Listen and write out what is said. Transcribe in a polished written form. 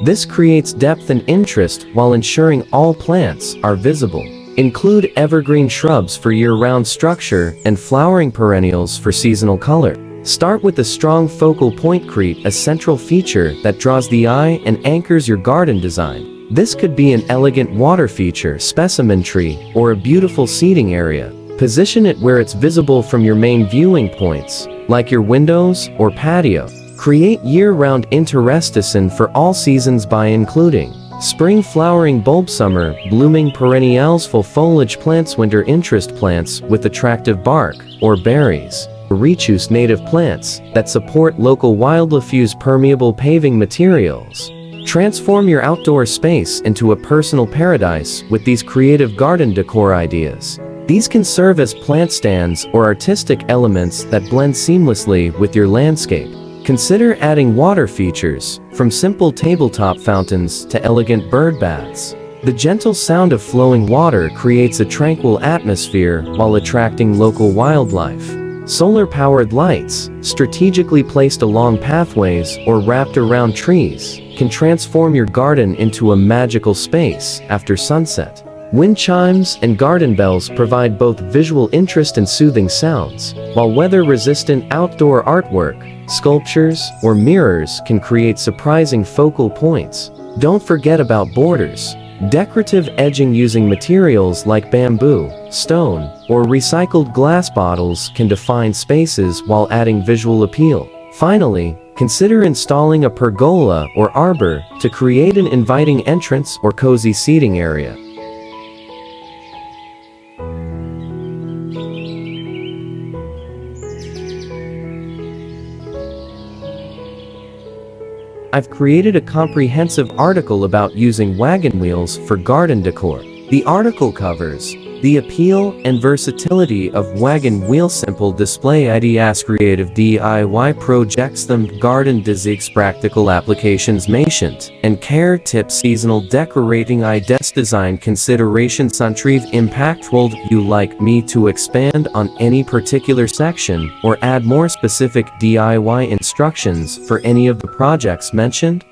This creates depth and interest while ensuring all plants are visible. Include evergreen shrubs for year-round structure and flowering perennials for seasonal color. Start with a strong focal point. Create a central feature that draws the eye and anchors your garden design. This could be an elegant water feature, specimen tree, or a beautiful seating area. Position it where it's visible from your main viewing points, like your windows or patio. Create year-round interstices for all seasons by including spring flowering bulb, summer blooming perennials, full foliage plants, winter interest plants with attractive bark or berries. Rechoose native plants that support local wildlife. Use permeable paving materials. Transform your outdoor space into a personal paradise with these creative garden decor ideas. These can serve as plant stands or artistic elements that blend seamlessly with your landscape. Consider adding water features, from simple tabletop fountains to elegant bird baths. The gentle sound of flowing water creates a tranquil atmosphere while attracting local wildlife. Solar-powered lights, strategically placed along pathways or wrapped around trees, can transform your garden into a magical space after sunset. Wind chimes and garden bells provide both visual interest and soothing sounds, while weather-resistant outdoor artwork, sculptures, or mirrors can create surprising focal points. Don't forget about borders. Decorative edging using materials like bamboo, stone, or recycled glass bottles can define spaces while adding visual appeal. Finally, consider installing a pergola or arbor to create an inviting entrance or cozy seating area. I've created a comprehensive article about using wagon wheels for garden decor. The article covers the appeal and versatility of wagon wheel, simple display ideas, creative DIY projects, them garden designs, practical applications, patient and care tips, seasonal decorating ideas, design considerations, untrieve impact. Would you like me to expand on any particular section or add more specific DIY instructions for any of the projects mentioned?